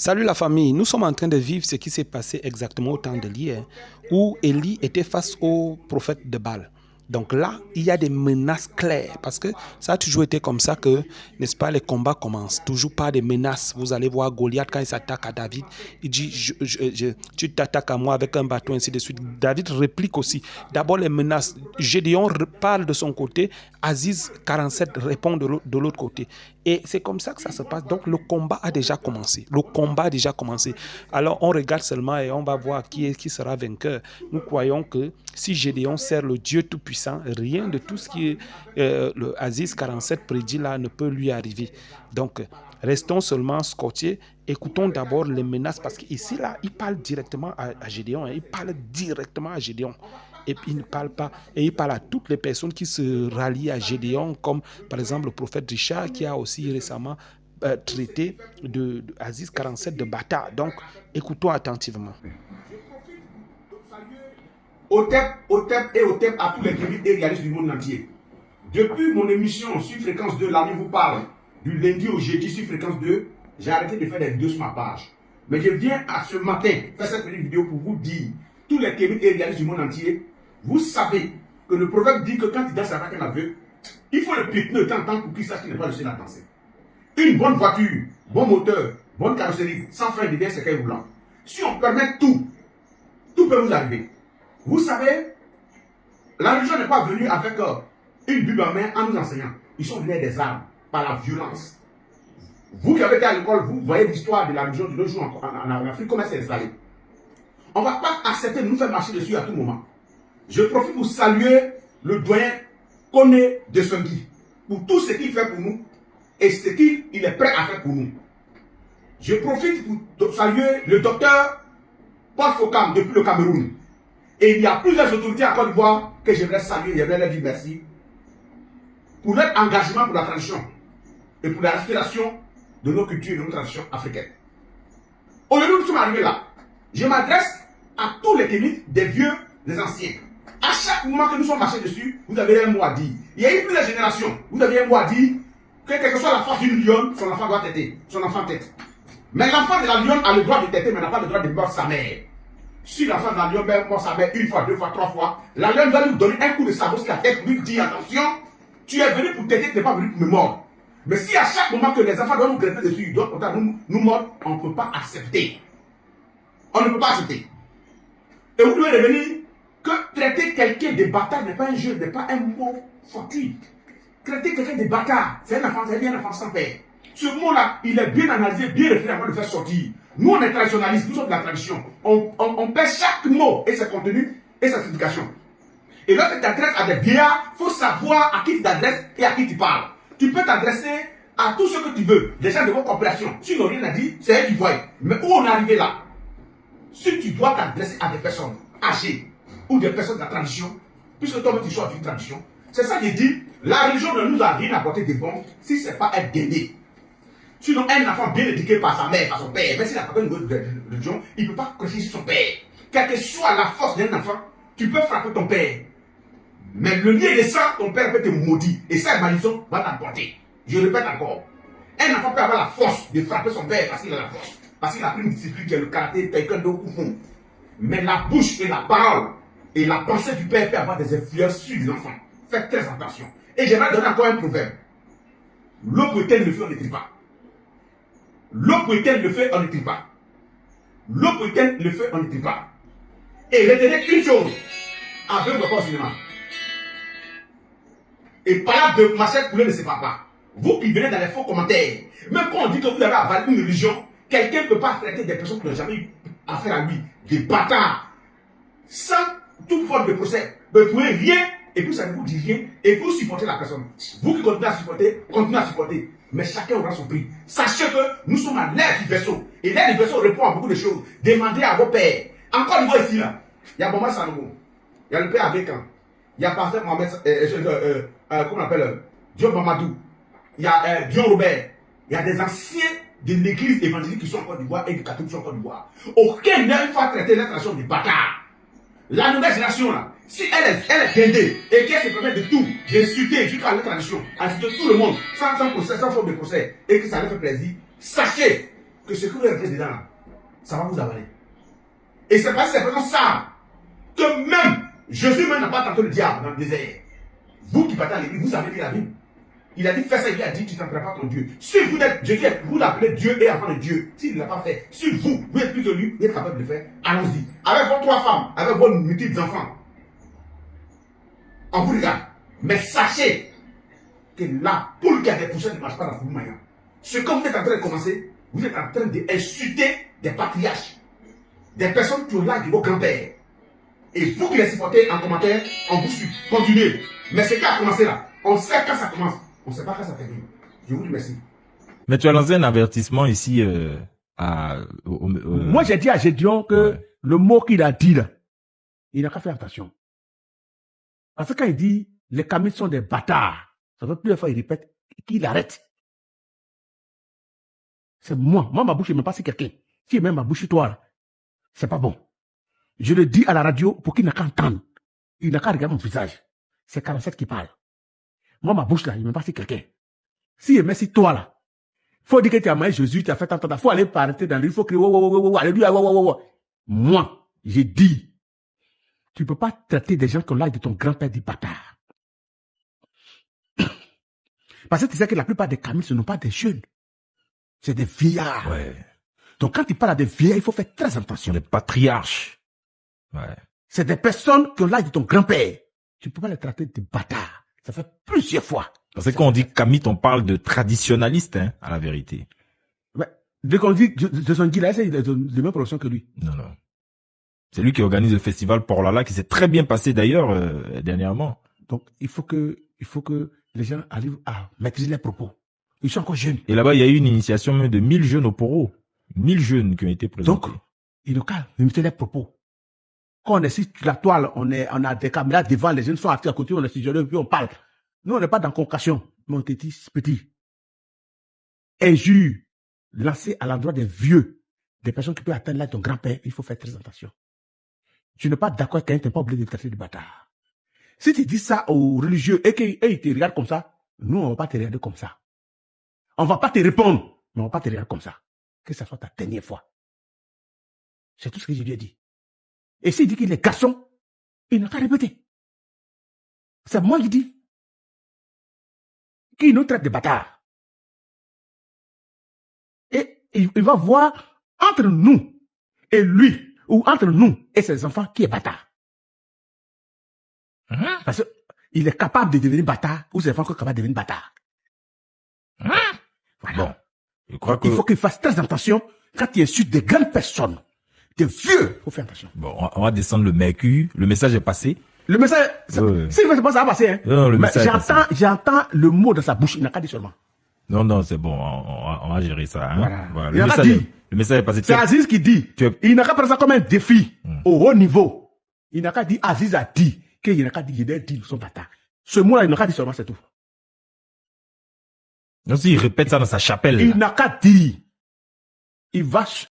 Salut la famille, nous sommes en train de vivre ce qui s'est passé exactement au temps d'Élie, où Élie était face au prophète de Baal. Donc là, il y a des menaces claires, parce que ça a toujours été comme ça que, n'est-ce pas, les combats commencent. Toujours par des menaces. Vous allez voir Goliath quand il s'attaque à David, il dit, tu t'attaques à moi avec un bâton, ainsi de suite. David réplique aussi. D'abord les menaces. Gédéon parle de son côté, Aziz 47 répond de l'autre côté. Et c'est comme ça que ça se passe. Donc le combat a déjà commencé. Le combat a déjà commencé. Alors on regarde seulement et on va voir qui sera vainqueur. Nous croyons que si Gédéon sert le Dieu Tout-Puissant, rien de tout ce qui est le Aziz 47 prédit là ne peut lui arriver. Donc restons seulement scotchés. Écoutons d'abord les menaces parce qu'ici là, il parle directement à Gédéon. Il parle directement à Gédéon. Et puis il ne parle pas, et il parle à toutes les personnes qui se rallient à Gédéon, comme par exemple le prophète Richard qui a aussi récemment traité de Aziz 47 de bâtard. Donc, écoutons attentivement. OTEP et OTEP à tous les cliniques et réalistes du monde entier. Depuis mon émission sur Fréquence 2, là où vous parle, du lundi au jeudi sur Fréquence 2, j'ai arrêté de faire des vidéos sur ma page. Mais je viens à ce matin faire cette petite vidéo pour vous dire, tous les cliniques et réalistes du monde entier, vous savez que le prophète dit que quand il danse avec un aveugle, il faut le piétiner de temps en temps pour qu'il sache qu'il n'est pas le seul à danser. Une bonne voiture, bon moteur, bonne carrosserie, sans frein derrière c'est qu'un roulant. Si on permet tout peut vous arriver. Vous savez, la religion n'est pas venue avec une Bible en main en nous enseignant. Ils sont venus des armes, par la violence. Vous qui avez été à l'école, vous voyez l'histoire de la religion de nos jours en Afrique, comment elle s'est installée. On ne va pas accepter de nous faire marcher dessus à tout moment. Je profite pour saluer le doyen Koné de Sengui pour tout ce qu'il fait pour nous et ce qu'il est prêt à faire pour nous. Je profite pour saluer le docteur Paul Fokam depuis le Cameroun. Et il y a plusieurs autorités à Côte d'Ivoire que j'aimerais saluer, j'aimerais leur dire merci pour leur engagement pour la tradition et pour la respiration de nos cultures et de nos traditions africaines. Aujourd'hui, nous sommes arrivés là. Je m'adresse à tous les cliniques, des vieux, des anciens. À chaque moment que nous sommes marchés dessus, vous avez un mot à dire. Il y a eu plusieurs générations. Vous avez un mot à dire que quelle que soit la force d'une lionne, son enfant doit têter. Son enfant tête. Mais l'enfant de la lionne a le droit de têter, mais n'a pas le droit de mordre sa mère. Si l'enfant de la lionne mord sa mère une fois, deux fois, trois fois, la lionne va lui donner un coup de sabot sur la tête, lui dire attention, tu es venu pour têter, tu n'es pas venu pour me mordre. Mais si à chaque moment que les enfants doivent nous greffer dessus, ils doivent nous mordre, on ne peut pas accepter. On ne peut pas accepter. Et vous devez revenir que traiter quelqu'un de bâtard n'est pas un jeu, n'est pas un mot fortuit. Traiter quelqu'un de bâtard, c'est un enfant sans père. Ce mot-là, il est bien analysé, bien réfléchi avant de faire sortir. Nous, on est traditionnalistes, nous sommes de la tradition. On pèse chaque mot et ses contenus et sa signification. Et lorsque tu t'adresses à des vieillards, il faut savoir à qui tu t'adresses et à qui tu parles. Tu peux t'adresser à tout ce que tu veux, des gens de votre compréhension. Si ils n'ont rien à dire, c'est eux qui voient. Mais où on est arrivé là? Si tu dois t'adresser à des personnes âgées ou des personnes de la tradition, puisque toi tu choisis une tradition, c'est ça qui dit, la religion ne nous a rien apporté de bon si ce n'est pas être guéri. Sinon, un enfant bien éduqué par sa mère, par son père, même s'il n'a pas une religion, il ne peut pas creuser sur son père. Quelle que soit la force d'un enfant, tu peux frapper ton père. Mais le lien de sang, ton père peut te maudire. Et ça, malédiction va t'emporter. Je répète encore. Un enfant peut avoir la force de frapper son père parce qu'il a la force. Parce qu'il a pris une discipline qui est le caractère quelqu'un d'autre ou fond. Mais la bouche et la parole et la pensée du père peuvent avoir des influences sur l'enfant. Faites très attention. Et j'aimerais donner encore un proverbe. L'eau pour éteindre le feu, on ne trie pas. L'eau pour éteindre le feu, on ne trie pas. L'eau pour éteindre le feu, on ne trie pas. Et retenez une chose. Avec votre cinéma. Et par là de Marcel Poulet ne se parle pas. Vous qui venez dans les faux commentaires, même quand on dit que vous avez avalé une religion, quelqu'un ne peut pas traiter des personnes qui n'ont jamais eu affaire à lui, des bâtards, sans toute forme de procès. Vous ne pouvez rien, et puis ça ne vous dit rien, et vous supportez la personne. Vous qui continuez à supporter, mais chacun aura son prix. Sachez que nous sommes à l'air du vaisseau, et l'air du vaisseau répond à beaucoup de choses. Demandez à vos pères. Encore une fois ici, là, il y a Boma Sanogo, il y a le père Abékan, il y a Pasteur Mohamed, comment on appelle, Dion Mamadou, il y a Dion Robert, il y a des anciens de l'église évangélique qui sont en Côte d'Ivoire et du catholique qui sont en Côte d'Ivoire. Aucun n'aime pas traiter la tradition des bâtards. La nouvelle génération là, si elle est guindée et qu'elle se permet de tout, d'insulter jusqu'à la tradition, insulter tout le monde, sans procès, sans forme de procès, et que ça leur fait plaisir, sachez que ce que vous avez dedans, là, ça va vous avaler. Et c'est parce que c'est vraiment ça que même Jésus même n'a pas tenté le diable dans le désert. Vous qui partez à l'église, vous savez lire la Bible. Il a dit fais ça, il a dit tu t'en prépares ton Dieu. Si vous êtes Jésus, vous l'appelez Dieu et enfant de Dieu. S'il ne l'a pas fait, si vous êtes plus que lui, vous êtes capable de le faire, allons-y. Avec vos 3 femmes, avec vos multiples enfants. On vous regarde. Mais sachez que la poule qui a des poussins ne marche pas dans la poule maillot. Ce que vous êtes en train de commencer, vous êtes en train d'insulter des patriarches, des personnes qui ont l'âge de vos grands-pères. Et vous qui les supportez en commentaire, on vous suit. Continuez. Mais ce qui a commencé là, on sait quand ça commence. On ne sait pas quand ça termine. Je vous remercie. Mais tu as lancé un avertissement ici Moi, j'ai dit à Gédéon que le mot qu'il a dit là, il n'a qu'à faire attention. Parce que quand il dit les Kamites sont des bâtards, ça fait plusieurs fois il répète qu'il arrête. C'est moi. Moi, ma bouche, je ne me passe si quelqu'un. Si il met ma bouche sur toi, là, c'est pas bon. Je le dis à la radio pour qu'il n'a qu'à entendre. Il n'a qu'à regarder mon visage. C'est 47 qui parle. Moi, ma bouche là, il ne me passe si quelqu'un. Si il met si toi là, faut dire que tu as maillé Jésus, tu as fait entendre, faut aller parler dans le rue, il faut crier, alléluia, Moi, j'ai dit, tu ne peux pas traiter des gens qui ont l'âge de ton grand-père du bâtard. Parce que tu sais que la plupart des Kamites, ce ne sont pas des jeunes. C'est des vieillards. Ouais. Donc quand tu parles à des vieillards, il faut faire très attention. Les patriarches. Ouais. C'est des personnes qui ont l'âge de ton grand-père. Tu ne peux pas les traiter de bâtards. Ça fait plusieurs fois. Parce que quand on dit Kamite, on parle de traditionnaliste, hein, à la vérité. Ouais. Dès qu'on dit de son Guy là, c'est de même production que lui. Non, non. C'est lui qui organise le festival Porlala, qui s'est très bien passé d'ailleurs dernièrement. Donc il faut que les gens arrivent à maîtriser les propos. Ils sont encore jeunes. Et là-bas, il y a eu une initiation même de 1000 jeunes au Poro. 1000 jeunes qui ont été présentés. Donc, ils n'ont qu'à limiter les propos. Quand on est sur la toile, on a des caméras devant, les jeunes sont assis à côté, on est sur puis on parle. Nous, on n'est pas dans convocation, mais on était petit. Injure lancée à l'endroit des vieux, des personnes qui peuvent atteindre l'âge de ton grand-père, il faut faire très attention. Tu n'es pas d'accord qu'un t'es pas obligé de traiter de bâtard. Si tu dis ça aux religieux et qu'ils te regardent comme ça, nous, on ne va pas te regarder comme ça. On ne va pas te répondre, mais on ne va pas te regarder comme ça. Que ça soit ta dernière fois. C'est tout ce que je lui ai dit. Et s'il dit qu'il est garçon, il n'a qu'à répéter. C'est moi qui dis. Qu'il nous traite de bâtards. Et il va voir entre nous et lui, ou entre nous et ses enfants, qui est bâtard. Parce qu'il est capable de devenir bâtard, ou ses enfants sont capables de devenir bâtard. Voilà. Bon. Je crois que... Il faut qu'il fasse très attention quand il insulte des grandes personnes, des vieux. Il faut faire attention. Bon, on va descendre le mercure. Le message est passé. Le message, c'est pas ça va passer, hein. Non, le message j'entends le mot dans sa bouche, il n'a qu'à dire seulement. Non, non, c'est bon, on va gérer ça, hein. Voilà. Le message est passé. C'est Aziz qui dit, il n'a qu'à prendre ça comme un défi, au haut niveau. Il n'a qu'à dire, Aziz a dit, qu'il n'a qu'à dire, il a dit, son bâtard. Ce mot-là, il n'a qu'à dire seulement, c'est tout. Non, si il répète ça dans sa chapelle. Il n'a qu'à dire, il va